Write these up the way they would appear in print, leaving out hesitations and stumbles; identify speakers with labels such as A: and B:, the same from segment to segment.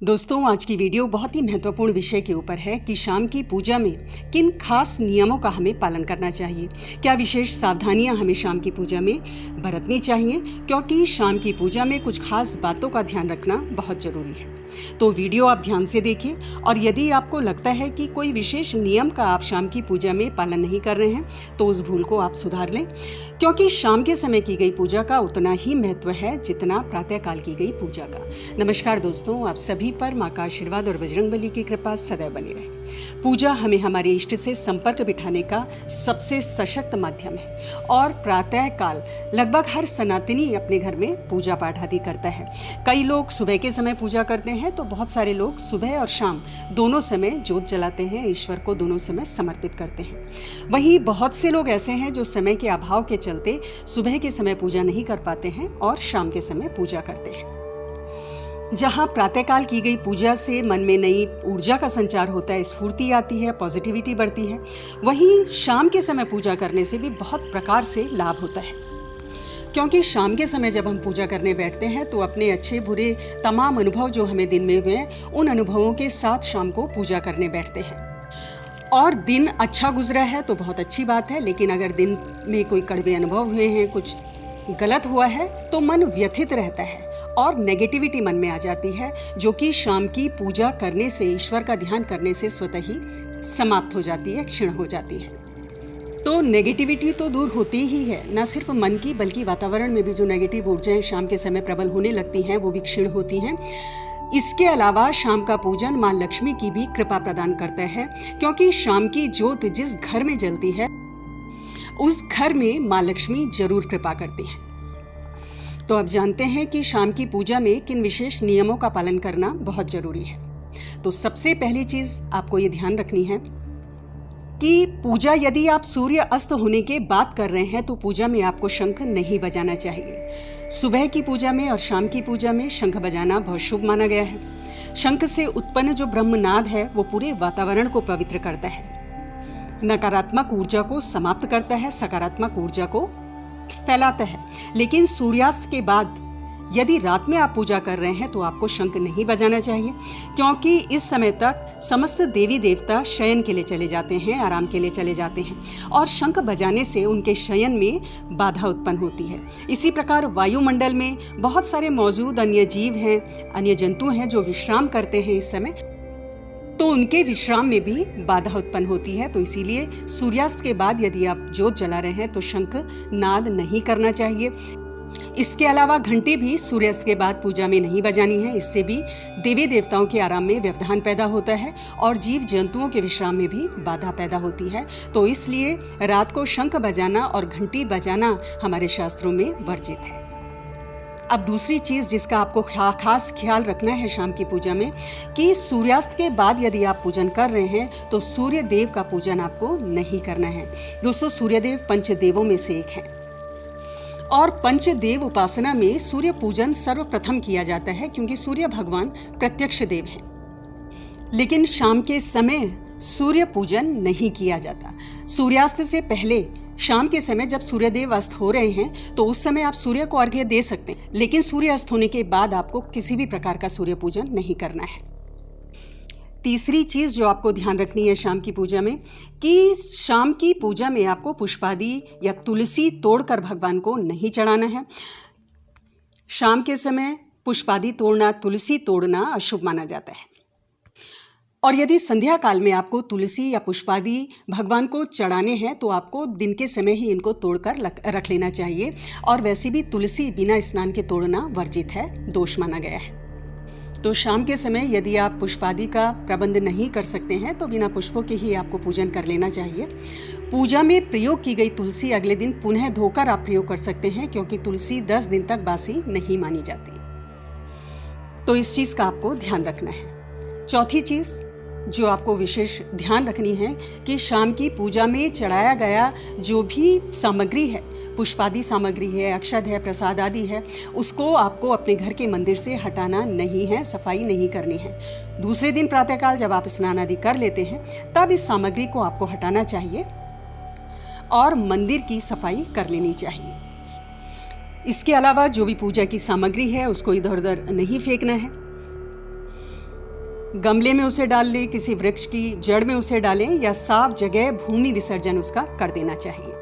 A: दोस्तों, आज की वीडियो बहुत ही महत्वपूर्ण विषय के ऊपर है कि शाम की पूजा में किन खास नियमों का हमें पालन करना चाहिए। क्या विशेष सावधानियां हमें शाम की पूजा में बरतनी चाहिए, क्योंकि शाम की पूजा में कुछ खास बातों का ध्यान रखना बहुत ज़रूरी है। तो वीडियो आप ध्यान से देखिए, और यदि आपको लगता है कि कोई विशेष नियम का आप शाम की पूजा में पालन नहीं कर रहे हैं तो उस भूल को आप सुधार लें, क्योंकि शाम के समय की गई पूजा का उतना ही महत्व है जितना प्रातःकाल की गई पूजा का। नमस्कार दोस्तों, आप सभी पर माँ का आशीर्वाद और बजरंगबली की कृपा सदैव बनी रहे। पूजा हमें हमारे इष्ट से संपर्क बिठाने का सबसे सशक्त माध्यम है, और प्रातःकाल लगभग हर सनातनी अपने घर में पूजा पाठ आदि करता है। कई लोग सुबह के समय पूजा करते हैं, तो बहुत सारे लोग सुबह और शाम दोनों समय जोत जलाते हैं, ईश्वर को दोनों समय समर्पित करते हैं। वहीं बहुत से लोग ऐसे हैं जो समय के अभाव के चलते सुबह के समय पूजा नहीं कर पाते हैं और शाम के समय पूजा करते हैं। जहाँ प्रातःकाल की गई पूजा से मन में नई ऊर्जा का संचार होता है, स्फूर्ति आती है, पॉजिटिविटी बढ़ती है, वहीं शाम के समय पूजा करने से भी बहुत प्रकार से लाभ होता है। क्योंकि शाम के समय जब हम पूजा करने बैठते हैं तो अपने अच्छे बुरे तमाम अनुभव जो हमें दिन में हुए हैं, उन अनुभवों के साथ शाम को पूजा करने बैठते हैं। और दिन अच्छा गुजरा है तो बहुत अच्छी बात है, लेकिन अगर दिन में कोई कड़वे अनुभव हुए हैं, कुछ गलत हुआ है, तो मन व्यथित रहता है और नेगेटिविटी मन में आ जाती है, जो कि शाम की पूजा करने से, ईश्वर का ध्यान करने से स्वतः ही समाप्त हो जाती है, क्षीण हो जाती है। तो नेगेटिविटी तो दूर होती ही है, न सिर्फ मन की बल्कि वातावरण में भी जो नेगेटिव ऊर्जाएं शाम के समय प्रबल होने लगती हैं वो भी क्षीण होती हैं। इसके अलावा शाम का पूजन माँ लक्ष्मी की भी कृपा प्रदान करता है, क्योंकि शाम की ज्योत जिस घर में जलती है उस घर में माँ लक्ष्मी जरूर कृपा करती हैं। तो अब जानते हैं कि शाम की पूजा में किन विशेष नियमों का पालन करना बहुत जरूरी है। तो सबसे पहली चीज आपको ये ध्यान रखनी है कि पूजा यदि आप सूर्य अस्त होने के बाद कर रहे हैं तो पूजा में आपको शंख नहीं बजाना चाहिए। सुबह की पूजा में और शाम की पूजा में शंख बजाना बहुत शुभ माना गया है। शंख से उत्पन्न जो ब्रह्मनाद है वो पूरे वातावरण को पवित्र करता है, नकारात्मक ऊर्जा को समाप्त करता है, सकारात्मक ऊर्जा को फैलाता है। लेकिन सूर्यास्त के बाद यदि रात में आप पूजा कर रहे हैं तो आपको शंख नहीं बजाना चाहिए, क्योंकि इस समय तक समस्त देवी देवता शयन के लिए चले जाते हैं, आराम के लिए चले जाते हैं, और शंख बजाने से उनके शयन में बाधा उत्पन्न होती है। इसी प्रकार वायुमंडल में बहुत सारे मौजूद अन्य जीव हैं, अन्य जंतु हैं जो विश्राम करते हैं इस समय, तो उनके विश्राम में भी बाधा उत्पन्न होती है। तो इसीलिए सूर्यास्त के बाद यदि आप ज्योत जला रहे हैं तो शंख नाद नहीं करना चाहिए। इसके अलावा घंटी भी सूर्यास्त के बाद पूजा में नहीं बजानी है, इससे भी देवी देवताओं के आराम में व्यवधान पैदा होता है और जीव जंतुओं के विश्राम में भी बाधा पैदा होती है। तो इसलिए रात को शंख बजाना और घंटी बजाना हमारे शास्त्रों में वर्जित है। अब दूसरी चीज़ जिसका आपको खास ख्याल रखना है शाम की पूजा में, कि सूर्यास्त के बाद यदि आप पूजन कर रहे हैं तो सूर्य देव का पूजन आपको नहीं करना है। दोस्तों, सूर्यदेव पंचदेवों में से एक है, और पंचदेव उपासना में सूर्य पूजन सर्वप्रथम किया जाता है, क्योंकि सूर्य भगवान प्रत्यक्ष देव हैं। लेकिन शाम के समय सूर्य पूजन नहीं किया जाता। सूर्यास्त से पहले शाम के समय जब सूर्यदेव अस्त हो रहे हैं तो उस समय आप सूर्य को अर्घ्य दे सकते हैं, लेकिन सूर्य अस्त होने के बाद आपको किसी भी प्रकार का सूर्य पूजन नहीं करना है। तीसरी चीज़ जो आपको ध्यान रखनी है शाम की पूजा में, कि शाम की पूजा में आपको पुष्पादि या तुलसी तोड़कर भगवान को नहीं चढ़ाना है। शाम के समय पुष्पादि तोड़ना, तुलसी तोड़ना अशुभ माना जाता है, और यदि संध्या काल में आपको तुलसी या पुष्पादि भगवान को चढ़ाने हैं तो आपको दिन के समय ही इनको तोड़कर रख लेना चाहिए। और वैसे भी तुलसी बिना स्नान के तोड़ना वर्जित है, दोष माना गया है। तो शाम के समय यदि आप पुष्पादि का प्रबंध नहीं कर सकते हैं तो बिना पुष्पों के ही आपको पूजन कर लेना चाहिए। पूजा में प्रयोग की गई तुलसी अगले दिन पुनः धोकर आप प्रयोग कर सकते हैं, क्योंकि तुलसी 10 दिन तक बासी नहीं मानी जाती। तो इस चीज़ का आपको ध्यान रखना है। चौथी चीज़ जो आपको विशेष ध्यान रखनी है कि शाम की पूजा में चढ़ाया गया जो भी सामग्री है, पुष्पादि सामग्री है, अक्षत है, प्रसाद आदि है, उसको आपको अपने घर के मंदिर से हटाना नहीं है, सफाई नहीं करनी है। दूसरे दिन प्रातःकाल जब आप स्नान आदि कर लेते हैं तब इस सामग्री को आपको हटाना चाहिए और मंदिर की सफाई कर लेनी चाहिए। इसके अलावा जो भी पूजा की सामग्री है उसको इधर उधर नहीं फेंकना है। गमले में उसे डाल लें, किसी वृक्ष की जड़ में उसे डालें या साफ जगह भूमि विसर्जन उसका कर देना चाहिए।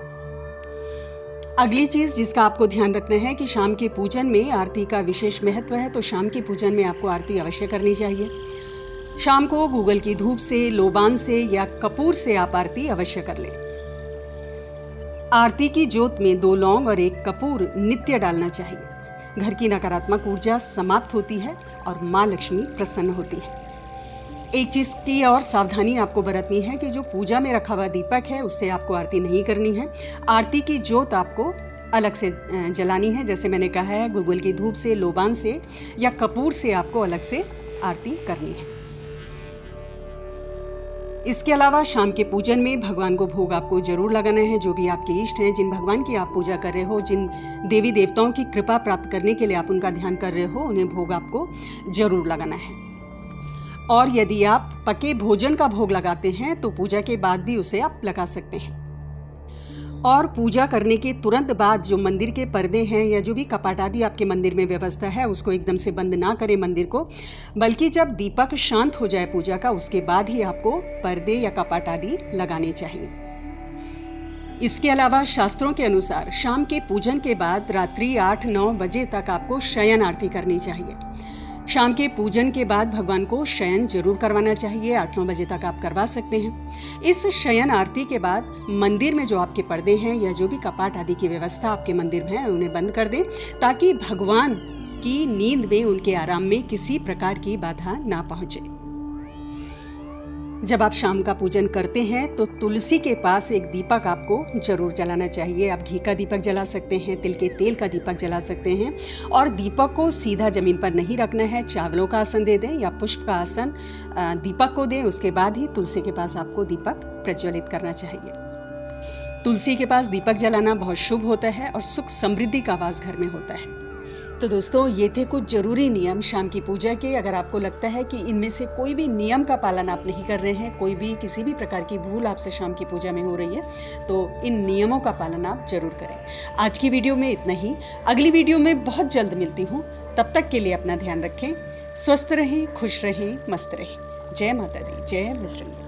A: अगली चीज़ जिसका आपको ध्यान रखना है कि शाम के पूजन में आरती का विशेष महत्व है, तो शाम के पूजन में आपको आरती अवश्य करनी चाहिए। शाम को गूगल की धूप से, लोबान से या कपूर से आप आरती अवश्य कर लें। आरती की जोत में 2 लौंग और 1 कपूर नित्य डालना चाहिए। घर की नकारात्मक ऊर्जा समाप्त होती है और माँ लक्ष्मी प्रसन्न होती है। एक चीज़ की और सावधानी आपको बरतनी है कि जो पूजा में रखा हुआ दीपक है उससे आपको आरती नहीं करनी है। आरती की जोत आपको अलग से जलानी है। जैसे मैंने कहा है, गूगल की धूप से, लोबान से या कपूर से आपको अलग से आरती करनी है। इसके अलावा शाम के पूजन में भगवान को भोग आपको जरूर लगाना है। जो भी आपके इष्ट हैं, जिन भगवान की आप पूजा कर रहे हो, जिन देवी देवताओं की कृपा प्राप्त करने के लिए आप उनका ध्यान कर रहे हो, उन्हें भोग आपको जरूर लगाना है। और यदि आप पके भोजन का भोग लगाते हैं तो पूजा के बाद भी उसे आप लगा सकते हैं। और पूजा करने के तुरंत बाद जो मंदिर के पर्दे हैं या जो भी कपाट आदि आपके मंदिर में व्यवस्था है, उसको एकदम से बंद ना करें मंदिर को, बल्कि जब दीपक शांत हो जाए पूजा का, उसके बाद ही आपको पर्दे या कपाट आदि लगाने चाहिए। इसके अलावा शास्त्रों के अनुसार शाम के पूजन के बाद रात्रि 8-9 बजे तक आपको शयन आरती करनी चाहिए। शाम के पूजन के बाद भगवान को शयन जरूर करवाना चाहिए। 8-9 बजे तक आप करवा सकते हैं। इस शयन आरती के बाद मंदिर में जो आपके पर्दे हैं या जो भी कपाट आदि की व्यवस्था आपके मंदिर में है, उन्हें बंद कर दें, ताकि भगवान की नींद में, उनके आराम में किसी प्रकार की बाधा ना पहुंचे। जब आप शाम का पूजन करते हैं तो तुलसी के पास एक दीपक आपको जरूर जलाना चाहिए। आप घी का दीपक जला सकते हैं, तिल के तेल का दीपक जला सकते हैं। और दीपक को सीधा जमीन पर नहीं रखना है, चावलों का आसन दे दें या पुष्प का आसन दीपक को दें। उसके बाद ही तुलसी के पास आपको दीपक प्रज्वलित करना चाहिए। तुलसी के पास दीपक जलाना बहुत शुभ होता है और सुख समृद्धि का वास घर में होता है। तो दोस्तों, ये थे कुछ ज़रूरी नियम शाम की पूजा के। अगर आपको लगता है कि इनमें से कोई भी नियम का पालन आप नहीं कर रहे हैं, कोई भी किसी भी प्रकार की भूल आपसे शाम की पूजा में हो रही है, तो इन नियमों का पालन आप जरूर करें। आज की वीडियो में इतना ही। अगली वीडियो में बहुत जल्द मिलती हूँ। तब तक के लिए अपना ध्यान रखें, स्वस्थ रहें, खुश रहें, मस्त रहें। जय माता दी, जय बजरंग।